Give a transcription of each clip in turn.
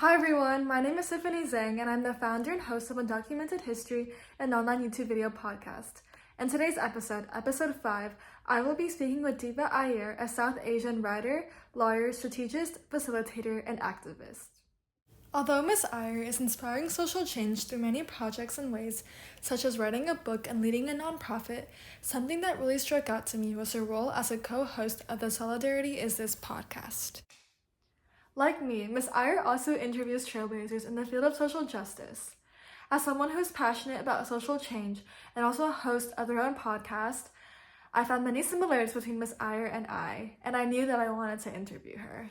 Hi everyone, my name is Tiffany Zhang and I'm the founder and host of Undocumented History, an online YouTube video podcast. In today's episode, episode 5, I will be speaking with Deepa Iyer, a South Asian writer, lawyer, strategist, facilitator, and activist. Although Miss Iyer is inspiring social change through many projects and ways, such as writing a book and leading a nonprofit, something that really struck out to me was her role as a co-host of the Solidarity Is This podcast. Like me, Ms. Iyer also interviews trailblazers in the field of social justice. As someone who is passionate about social change and also a host of their own podcast, I found many similarities between Ms. Iyer and I knew that I wanted to interview her.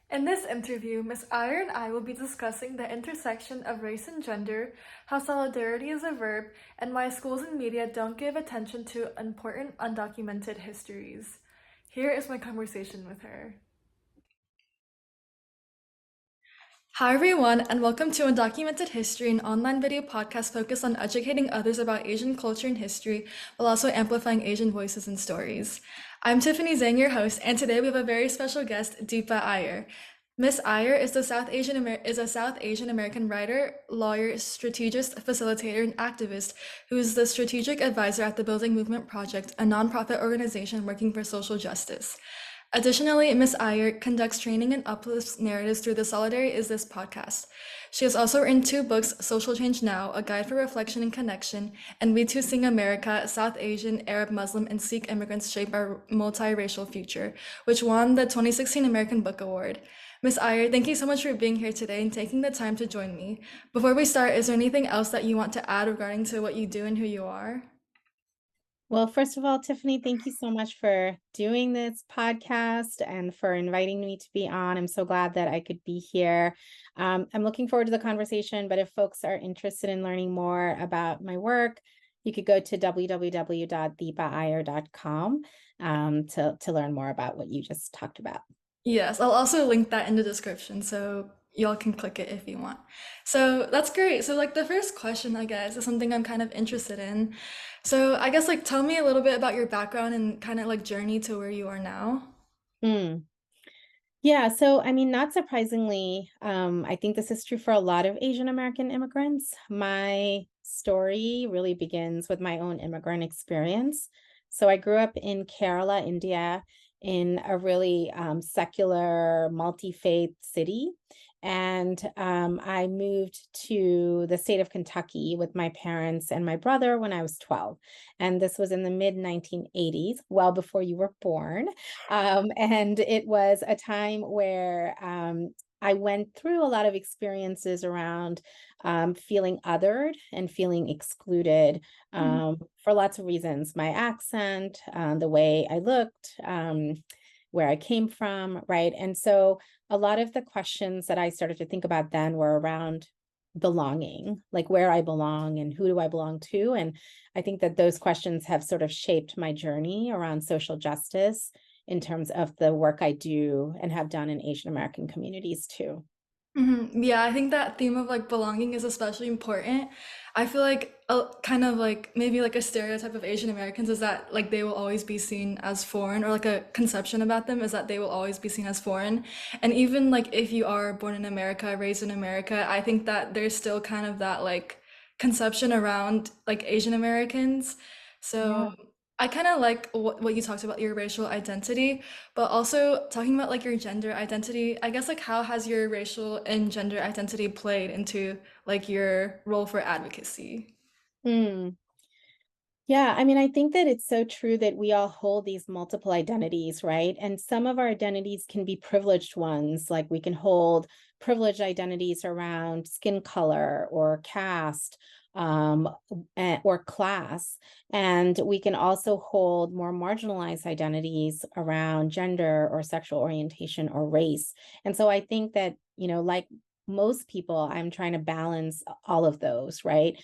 In this interview, Ms. Iyer and I will be discussing the intersection of race and gender, how solidarity is a verb, and why schools and media don't give attention to important undocumented histories. Here is my conversation with her. Hi everyone, and welcome to Undocumented History, an online video podcast focused on educating others about Asian culture and history, while also amplifying Asian voices and stories. I'm Tiffany Zhang, your host, and today we have a very special guest, Deepa Iyer. Miss Iyer is a South Asian American writer, lawyer, strategist, facilitator, and activist who is the strategic advisor at the Building Movement Project, a nonprofit organization working for social justice. Additionally, Ms. Iyer conducts training and uplifts narratives through the Solidarity Is This podcast. She has also written 2 books, Social Change Now, A Guide for Reflection and Connection, and We Too Sing America, South Asian, Arab, Muslim, and Sikh Immigrants Shape Our Multiracial Future, which won the 2016 American Book Award. Ms. Iyer, thank you so much for being here today and taking the time to join me. Before we start, is there anything else that you want to add regarding to what you do and who you are? Well, first of all, Tiffany, thank you so much for doing this podcast and for inviting me to be on. I'm so glad that I could be here. I'm looking forward to the conversation, but if folks are interested in learning more about my work, you could go to www.deepaiyer.com to learn more about what you just talked about. Yes, I'll also link that in the description so y'all can click it if you want. So that's great. So like the first question, I guess, is something I'm kind of interested in. So I guess like tell me a little bit about your background and kind of like journey to where you are now. Mm. Yeah, so I mean, not surprisingly, I think this is true for a lot of Asian American immigrants. My story really begins with my own immigrant experience. So I grew up in Kerala, India, in a really secular, multi-faith city. And I moved to the state of Kentucky with my parents and my brother when I was 12. And this was in the mid 1980s, well before you were born. And it was a time where I went through a lot of experiences around feeling othered and feeling excluded Mhm. for lots of reasons. My accent, the way I looked, where I came from, right? And so a lot of the questions that I started to think about then were around belonging, like where I belong and who do I belong to. And I think that those questions have sort of shaped my journey around social justice in terms of the work I do and have done in Asian American communities too. Yeah, I think that theme of like belonging is especially important. I feel like a kind of like maybe like a stereotype of Asian Americans is that like they will always be seen as foreign, or like a conception about them is that they will always be seen as foreign. And even like if you are born in America, raised in America, I think that there's still kind of that like conception around like Asian Americans. Yeah. So I kind of like what you talked about your racial identity. But also talking about like your gender identity, I guess like how has your racial and gender identity played into like your role for advocacy? Mm. Yeah, I mean, I think that it's so true that we all hold these multiple identities, right? And some of our identities can be privileged ones, like we can hold privileged identities around skin color or caste or class. And we can also hold more marginalized identities around gender or sexual orientation or race. And so I think that, like most people, I'm trying to balance all of those, right?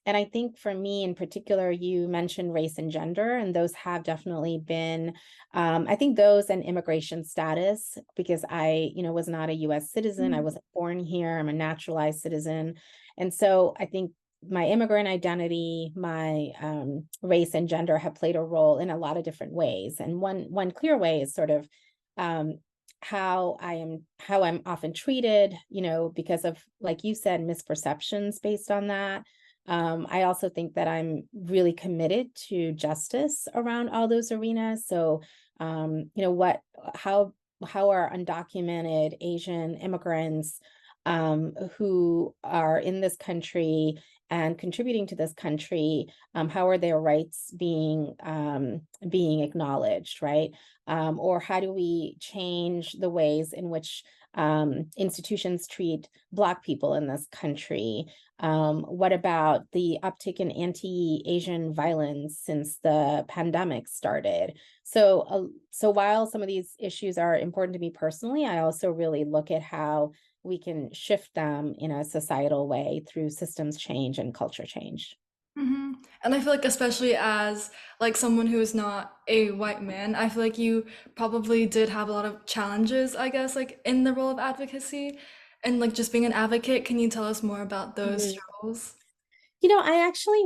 And I think for me in particular, you mentioned race and gender, and those have definitely been, I think those and immigration status, because I, was not a US citizen. I Mhm. wasn't born here. I'm a naturalized citizen. And so I think my immigrant identity, my race and gender have played a role in a lot of different ways. And one clear way is sort of how I'm often treated, because of, like you said, misperceptions based on that. I also think that I'm really committed to justice around all those arenas. So, what, how are undocumented Asian immigrants who are in this country and contributing to this country, how are their rights being acknowledged, right? Or how do we change the ways in which institutions treat Black people in this country? What about the uptick in anti-Asian violence since the pandemic started? So while some of these issues are important to me personally, I also really look at how we can shift them in a societal way through systems change and culture change. And I feel like especially as like someone who is not a white man, I feel like you probably did have a lot of challenges, I guess, like in the role of advocacy and like just being an advocate. Can you tell us more about those Mhm. struggles? I actually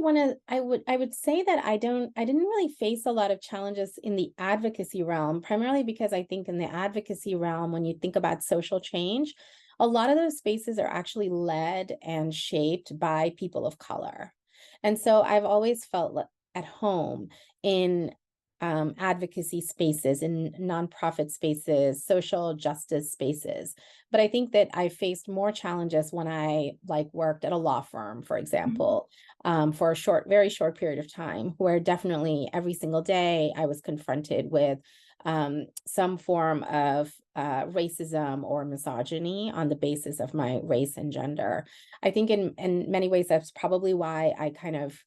I would say that I didn't really face a lot of challenges in the advocacy realm, primarily because I think in the advocacy realm, when you think about social change, a lot of those spaces are actually led and shaped by people of color. And so I've always felt at home in advocacy spaces, in nonprofit spaces, social justice spaces. But I think that I faced more challenges when I like worked at a law firm, for example, for a very short period of time, where definitely every single day I was confronted with some form of racism or misogyny on the basis of my race and gender. I think in many ways that's probably why I kind of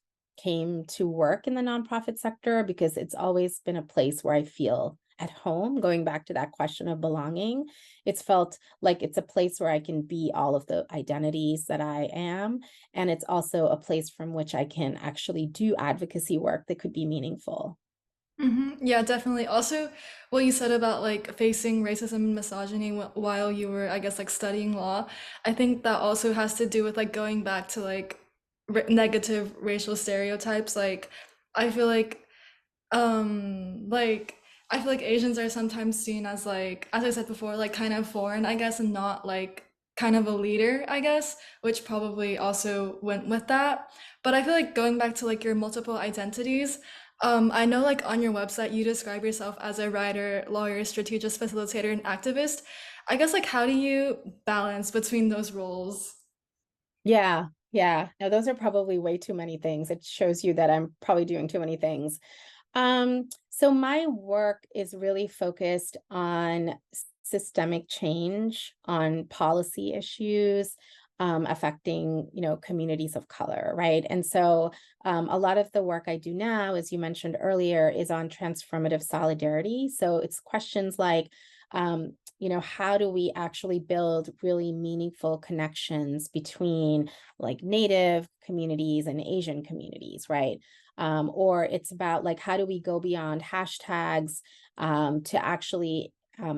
came to work in the nonprofit sector, because it's always been a place where I feel at home. Going back to that question of belonging, it's felt like it's a place where I can be all of the identities that I am. And it's also a place from which I can actually do advocacy work that could be meaningful. Yeah, definitely. Also, what you said about like facing racism and misogyny while you were, I guess, like studying law, I think that also has to do with like going back to like negative racial stereotypes. I feel like like I feel like Asians are sometimes seen as like, as I said before, like kind of foreign, I guess, and not like kind of a leader, I guess, which probably also went with that. But I feel like going back to like your multiple identities, I know like on your website you describe yourself as a writer, lawyer, strategist, facilitator, and activist. I guess like how do you balance between those roles? Yeah, yeah. No, those are probably way too many things. It shows you that I'm probably doing too many things. So my work is really focused on systemic change, on policy issues, affecting, communities of color, right? And so a lot of the work I do now, as you mentioned earlier, is on transformative solidarity. So it's questions like, how do we actually build really meaningful connections between like Native communities and Asian communities, right? Or it's about like, how do we go beyond hashtags to actually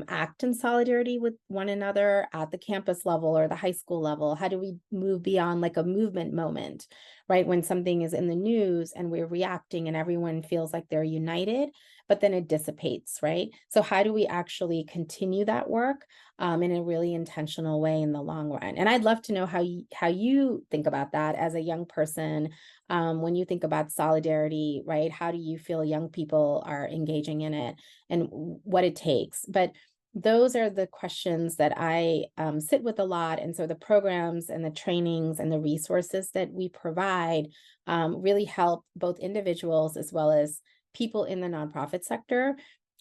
act in solidarity with one another at the campus level or the high school level? How do we move beyond like a movement moment, right? When something is in the news and we're reacting and everyone feels like they're united, but then it dissipates, right? So how do we actually continue that work in a really intentional way in the long run? And I'd love to know how you think about that as a young person, when you think about solidarity, right? How do you feel young people are engaging in it and what it takes? But those are the questions that I sit with a lot. And so the programs and the trainings and the resources that we provide really help both individuals as well as people in the nonprofit sector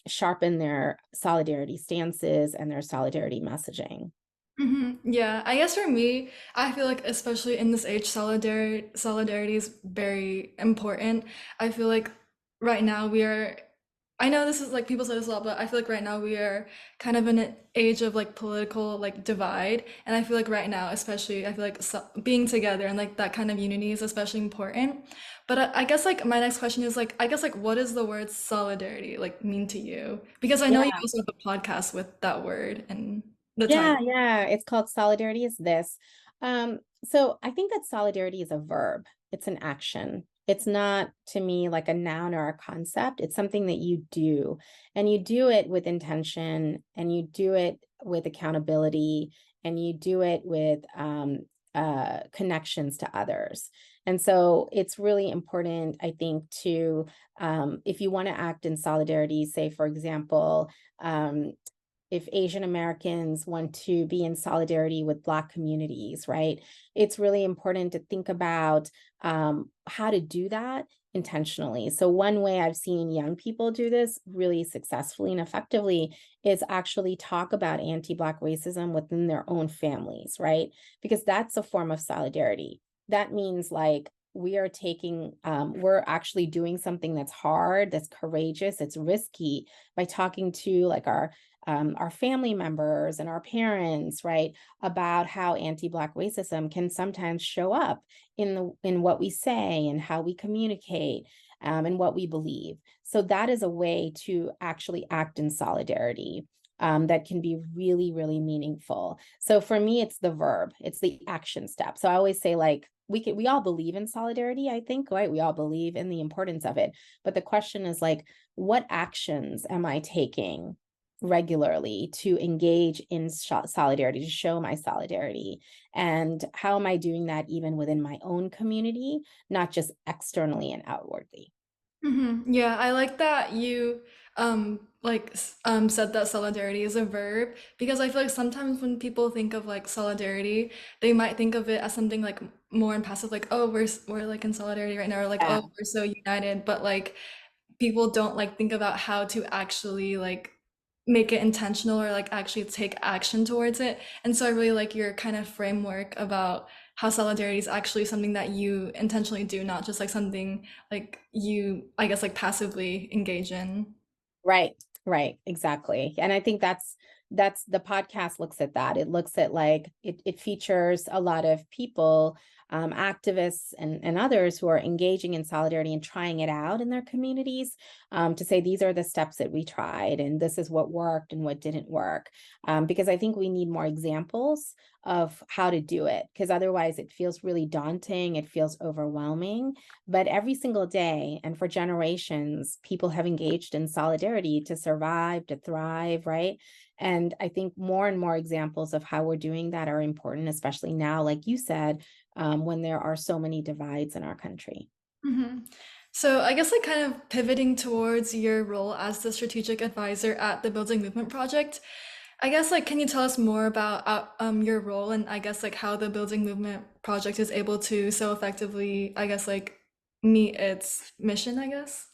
sharpen their solidarity stances and their solidarity messaging. Yeah, I guess for me, I feel like especially in this age, solidarity is very important. I feel like right now we are, I know this is like people say this a lot, but I feel like right now we are kind of in an age of like political like divide, and I feel like right now, especially, I feel like being together and like that kind of unity is especially important. But I guess like my next question is like, I guess like what does the word solidarity like mean to you? Because I know you Yeah. also have a podcast with that word and the Yeah, title. yeah. It's called Solidarity is This. So I think that solidarity is a verb. It's an action. It's not to me like a noun or a concept. It's something that you do, and you do it with intention, and you do it with accountability, and you do it with connections to others. And so it's really important, I think, to if you want to act in solidarity, say, for example, um, if Asian Americans want to be in solidarity with Black communities, right? It's really important to think about how to do that intentionally. So, one way I've seen young people do this really successfully and effectively is actually talk about anti Black racism within their own families, right? Because that's a form of solidarity. That means like, we're actually doing something that's hard, that's courageous, it's risky by talking to like our family members and our parents, right, about how anti-Black racism can sometimes show up in what we say and how we communicate, and what we believe. So that is a way to actually act in solidarity. That can be really, really meaningful. So for me, it's the verb, it's the action step. So I always say, like, we all believe in solidarity, I think, right? We all believe in the importance of it. But the question is like, what actions am I taking regularly to engage in solidarity, to show my solidarity? And how am I doing that even within my own community, not just externally and outwardly? Yeah, I like that you said that solidarity is a verb because I feel like sometimes when people think of like solidarity, they might think of it as something like more and passive, like, oh, we're like in solidarity right now, or like, oh, Yeah. we're so united, but like people don't like think about how to actually like make it intentional or like actually take action towards it. And so I really like your kind of framework about how solidarity is actually something that you intentionally do, not just like something like you, I guess, like passively engage in. Right, right, exactly. And I think that's the podcast looks at that. It looks at like it features a lot of people, activists and others who are engaging in solidarity and trying it out in their communities, to say these are the steps that we tried and this is what worked and what didn't work. Because I think we need more examples of how to do it, because otherwise it feels really daunting, it feels overwhelming. But every single day and for generations, people have engaged in solidarity to survive, to thrive, right? And I think more and more examples of how we're doing that are important, especially now, like you said, when there are so many divides in our country. hmm So I guess like kind of pivoting towards your role as the strategic advisor at the Building Movement Project, I guess like can you tell us more about your role and I guess like how the Building Movement Project is able to so effectively, I guess like meet its mission, I guess?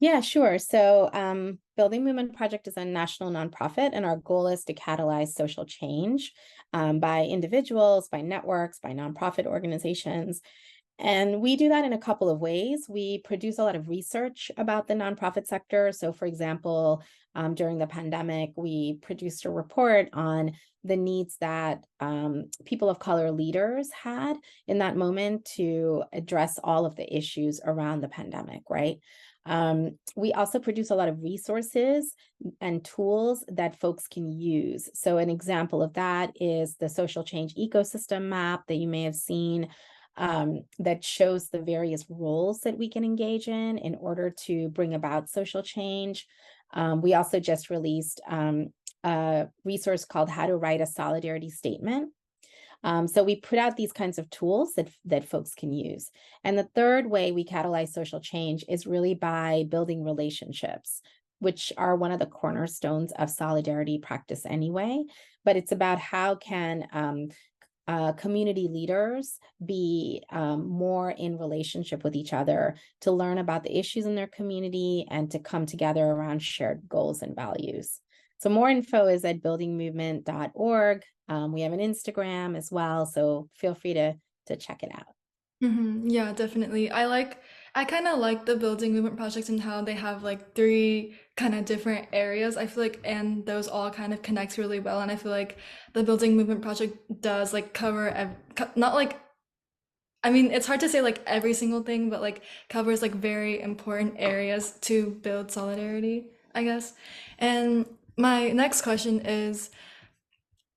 Yeah, sure. So, Building Movement Project is a national nonprofit, and our goal is to catalyze social change, by individuals, by networks, by nonprofit organizations. And we do that in a couple of ways. We produce a lot of research about the nonprofit sector. So, for example, during the pandemic, we produced a report on the needs that people of color leaders had in that moment to address all of the issues around the pandemic, right? We also produce a lot of resources and tools that folks can use. So, an example of that is the social change ecosystem map that you may have seen, that shows the various roles that we can engage in order to bring about social change. We also just released a resource called How to Write a Solidarity Statement. So we put out these kinds of tools that folks can use. And the third way we catalyze social change is really by building relationships, which are one of the cornerstones of solidarity practice anyway. But it's about how can community leaders be more in relationship with each other to learn about the issues in their community and to come together around shared goals and values. So more info is at buildingmovement.org. We have an Instagram as well, so feel free to check it out. Yeah, definitely. I kind of like the building movement projects and how they have like three kind of different areas. I feel like and those all kind of connect really well and I feel like the building movement project does like cover not like I mean, it's hard to say like every single thing, but like covers like very important areas to build solidarity, I guess. And my next question is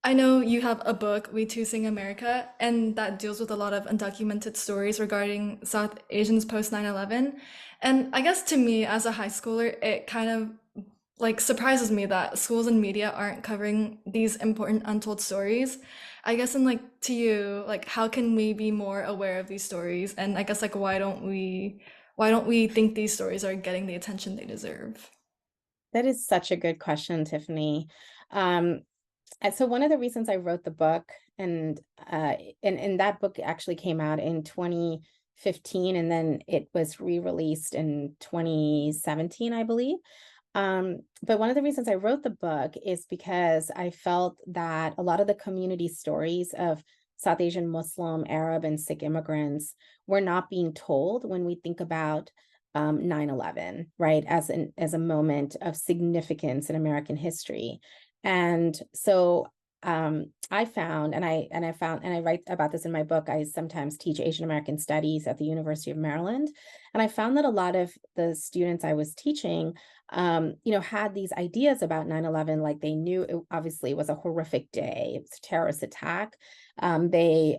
I know you have a book, We Too Sing America, and that deals with a lot of undocumented stories regarding South Asians post 9/11. And I guess to me, as a high schooler, it kind of like surprises me that schools and media aren't covering these important untold stories. I guess, and like to you, like how can we be more aware of these stories? And I guess like why don't we think these stories are getting the attention they deserve? That is such a good question, Tiffany. Um, and so one of the reasons I wrote the book, and and that book actually came out in 2015, and then it was re-released in 2017, I believe. But one of the reasons I wrote the book is because I felt that a lot of the community stories of South Asian Muslim, Arab, and Sikh immigrants were not being told when we think about 9/11, right, as a moment of significance in American history. And so I found, and I write about this in my book. I sometimes teach Asian American studies at the University of Maryland, and I found that a lot of the students I was teaching, had these ideas about 9/11, like they knew it obviously was a horrific day. It was a terrorist attack. They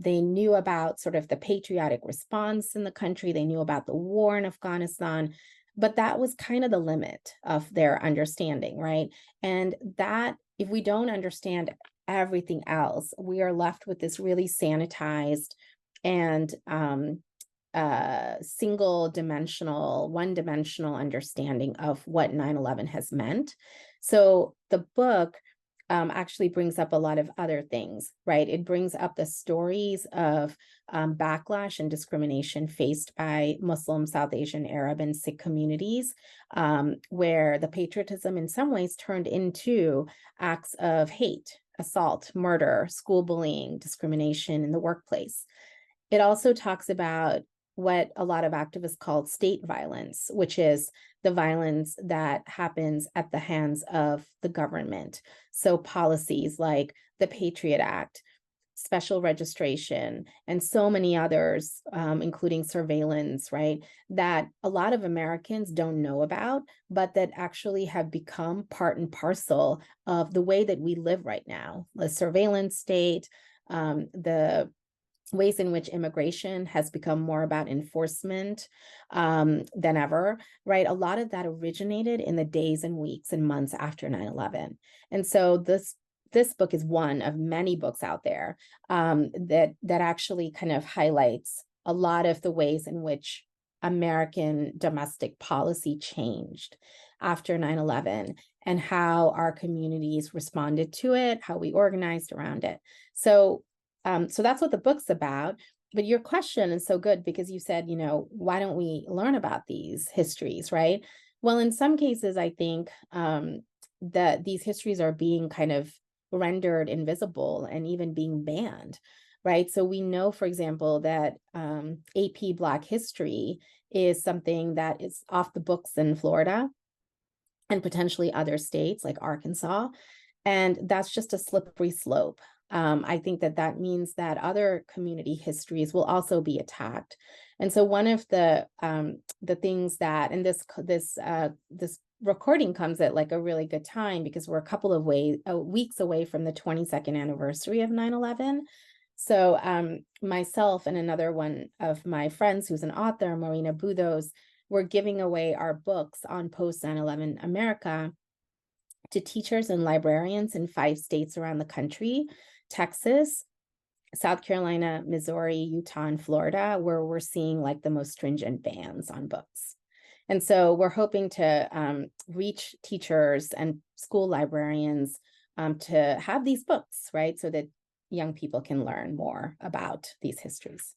knew about sort of the patriotic response in the country. They knew about the war in Afghanistan, but that was kind of the limit of their understanding, right? And that if we don't understand everything else, we are left with this really sanitized and single dimensional, one dimensional understanding of what 9/11 has meant. So the book actually brings up a lot of other things, right? It brings up the stories of backlash and discrimination faced by Muslim, South Asian, Arab, and Sikh communities, where the patriotism in some ways turned into acts of hate, assault, murder, school bullying, discrimination in the workplace. It also talks about what a lot of activists call state violence, which is the violence that happens at the hands of the government. So policies like the Patriot Act, special registration, and so many others, including surveillance, right, that a lot of Americans don't know about, but that actually have become part and parcel of the way that we live right now. The surveillance state, the ways in which immigration has become more about enforcement than ever, right? A lot of that originated in the days and weeks and months after 9/11. And so this book is one of many books out there that actually kind of highlights a lot of the ways in which American domestic policy changed after 9/11 and how our communities responded to it, how we organized around it. So that's what the book's about. But your question is so good because you said, why don't we learn about these histories, right? Well, in some cases, I think that these histories are being kind of rendered invisible and even being banned, right? So we know, for example, that AP Black History is something that is off the books in Florida and potentially other states like Arkansas. And that's just a slippery slope. I think that means that other community histories will also be attacked. And so one of the things that, and this recording comes at like a really good time because we're a couple of weeks away from the 22nd anniversary of 9/11. So myself and another one of my friends who's an author, Marina Budos, we're giving away our books on post 9/11 America to teachers and librarians in 5 states around the country: Texas, South Carolina, Missouri, Utah, and Florida, where we're seeing like the most stringent bans on books. And so we're hoping to reach teachers and school librarians to have these books, right? So that young people can learn more about these histories.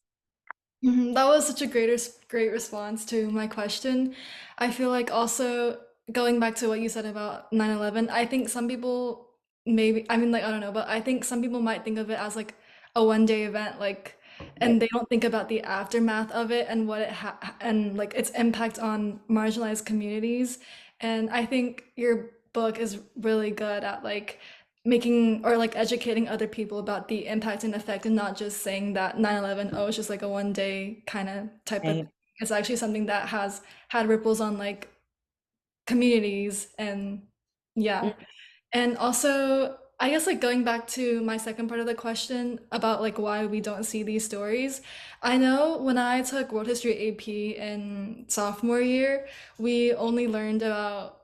That was such a great response to my question. I feel like also going back to what you said about 9/11, I think some people maybe, I mean, like, I don't know, but I think some people might think of it as like a one-day event, like, and Right. they don't think about the aftermath of it and what it ha and like its impact on marginalized communities. And I think your book is really good at like making or like educating other people about the impact and effect and not just saying that 9/11, oh, it's just like a one day kind of type of thing. Right. It's actually something that has had ripples on like communities and yeah. Mm. And also I guess like going back to my second part of the question about like why we don't see these stories. I know when I took World History AP in sophomore year, we only learned about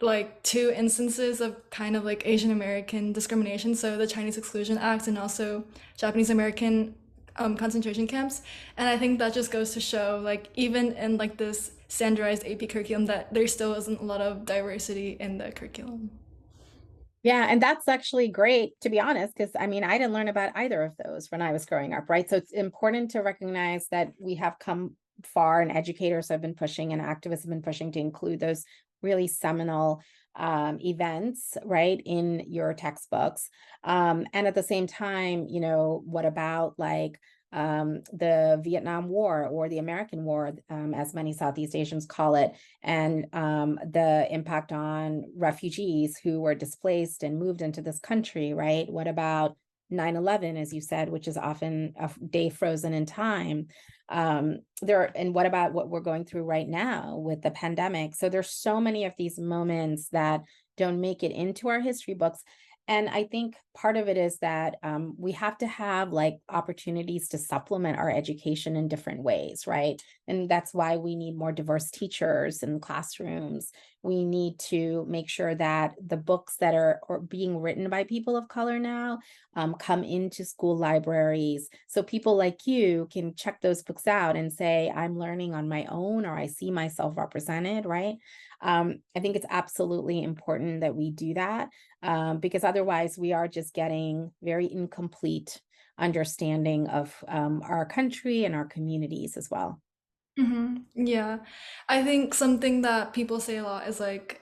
like two instances of kind of like Asian American discrimination, so the Chinese Exclusion Act and also Japanese American concentration camps. And I think that just goes to show like even in like this standardized AP curriculum that there still isn't a lot of diversity in the curriculum. Yeah, and that's actually great, to be honest, because I mean, I didn't learn about either of those when I was growing up, right? So it's important to recognize that we have come far, and educators have been pushing, and activists have been pushing to include those really seminal events, right, in your textbooks. And at the same time, what about like the Vietnam War or the American War, as many Southeast Asians call it, and the impact on refugees who were displaced and moved into this country, right? What about 9/11, as you said, which is often a day frozen in time? And what about what we're going through right now with the pandemic? So there's so many of these moments that don't make it into our history books. And I think part of it is that we have to have like opportunities to supplement our education in different ways, right? And that's why we need more diverse teachers in classrooms. We need to make sure that the books that are being written by people of color now come into school libraries. So people like you can check those books out and say, I'm learning on my own, or I see myself represented, right? I think it's absolutely important that we do that, because otherwise we are just getting very incomplete understanding of our country and our communities as well. Yeah. I think something that people say a lot is like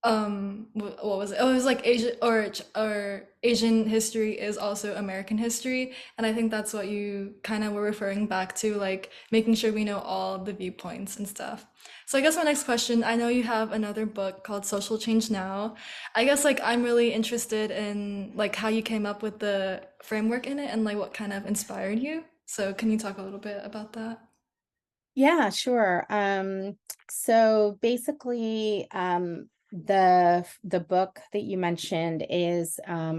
what was it? Oh, it was like or Asian history is also American history, and I think that's what you kind of were referring back to, like making sure we know all the viewpoints and stuff. So I guess my next question, I know you have another book called Social Change Now. I guess like I'm really interested in like how you came up with the framework in it and like what kind of inspired you. So can you talk a little bit about that? Yeah, sure. So basically, the book that you mentioned is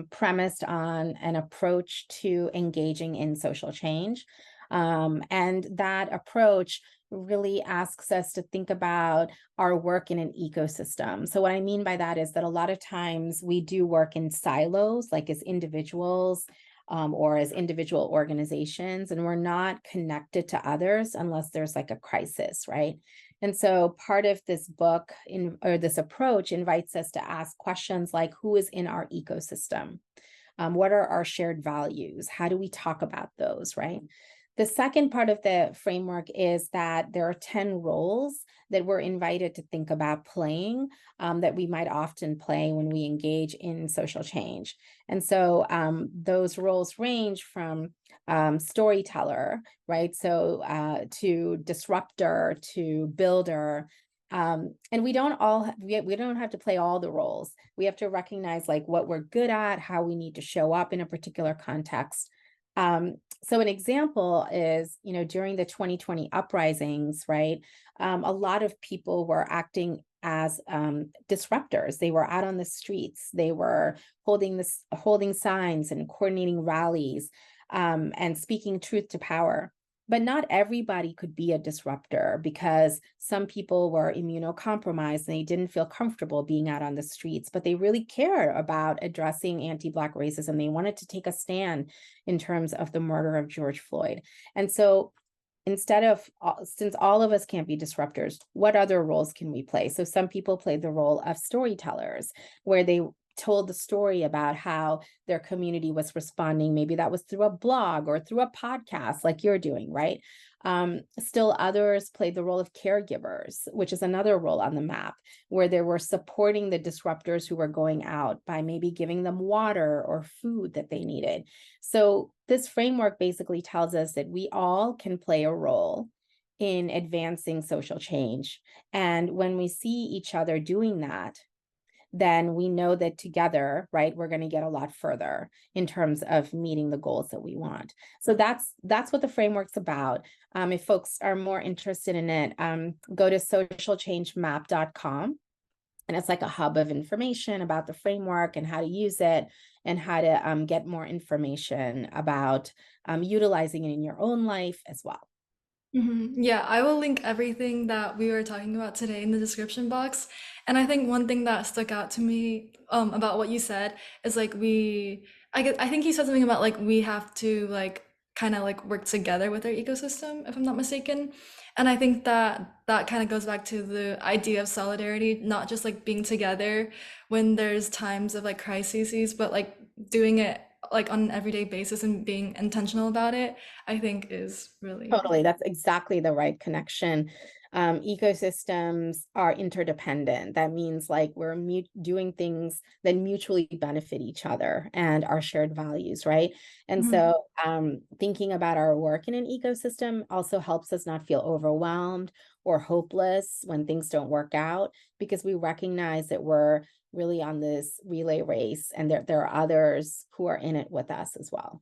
premised on an approach to engaging in social change. And that approach really asks us to think about our work in an ecosystem. So what I mean by that is that a lot of times we do work in silos, like as individuals, or as individual organizations, and we're not connected to others unless there's like a crisis, right? And so part of this book or this approach invites us to ask questions like, who is in our ecosystem? What are our shared values? How do we talk about those, right? The second part of the framework is that there are 10 roles that we're invited to think about playing, that we might often play when we engage in social change. And so those roles range from storyteller, right? So to disruptor, to builder. And we don't have to play all the roles. We have to recognize like what we're good at, how we need to show up in a particular context. So an example is, during the 2020 uprisings, right? A lot of people were acting as disruptors. They were out on the streets. They were holding signs and coordinating rallies, and speaking truth to power. But not everybody could be a disruptor, because some people were immunocompromised and they didn't feel comfortable being out on the streets, but they really cared about addressing anti-Black racism. They wanted to take a stand in terms of the murder of George Floyd. And so since all of us can't be disruptors, what other roles can we play? So some people play the role of storytellers, where they told the story about how their community was responding. Maybe that was through a blog or through a podcast like you're doing, right? Still others played the role of caregivers, which is another role on the map, where they were supporting the disruptors who were going out by maybe giving them water or food that they needed. So this framework basically tells us that we all can play a role in advancing social change. And when we see each other doing that, then we know that together, right, we're going to get a lot further in terms of meeting the goals that we want. So that's what the framework's about. If folks are more interested in it, go to socialchangemap.com. And it's like a hub of information about the framework and how to use it. and how to get more information about utilizing it in your own life as well. Yeah, I will link everything that we were talking about today in the description box. And I think one thing that stuck out to me about what you said is like I think you said something about like we have to like kind of like work together with our ecosystem, if I'm not mistaken. And I think that that kind of goes back to the idea of solidarity, not just like being together when there's times of like crises, but like doing it like on an everyday basis and being intentional about it, I think is really. Totally, that's exactly the right connection. Ecosystems are interdependent. That means like we're doing things that mutually benefit each other and our shared values, right? And Mhm. so thinking about our work in an ecosystem also helps us not feel overwhelmed or hopeless when things don't work out, because we recognize that we're really on this relay race and there are others who are in it with us as well.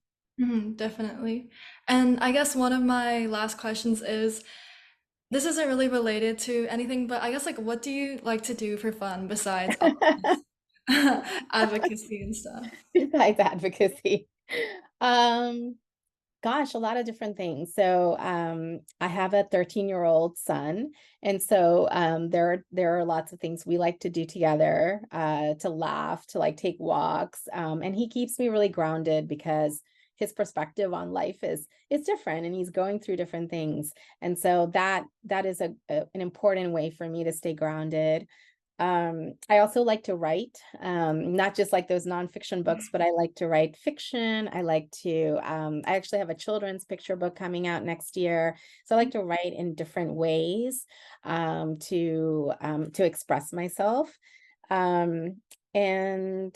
Definitely. And I guess one of my last questions is this isn't really related to anything, but I guess like what do you like to do for fun besides all this advocacy and stuff? Besides advocacy. Um, Gosh, a lot of different things. So, I have a 13-year-old son, and so there are lots of things we like to do together, to laugh, to like take walks, and he keeps me really grounded because his perspective on life is different, and he's going through different things, and so that is an important way for me to stay grounded. I also like to write, not just like those nonfiction books, but I like to write fiction. I actually have a children's picture book coming out next year. So I like to write in different ways, to express myself. And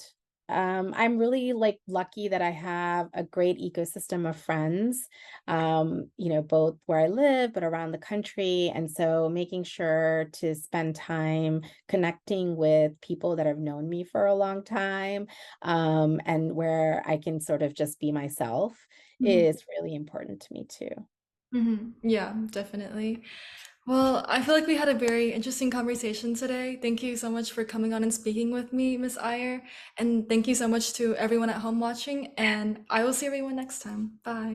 I'm really like lucky that I have a great ecosystem of friends, both where I live, but around the country. And so making sure to spend time connecting with people that have known me for a long time, and where I can sort of just be myself Mhm. is really important to me too. Yeah, definitely. Well, I feel like we had a very interesting conversation today. Thank you so much for coming on and speaking with me, Miss Iyer. And thank you so much to everyone at home watching. And I will see everyone next time. Bye.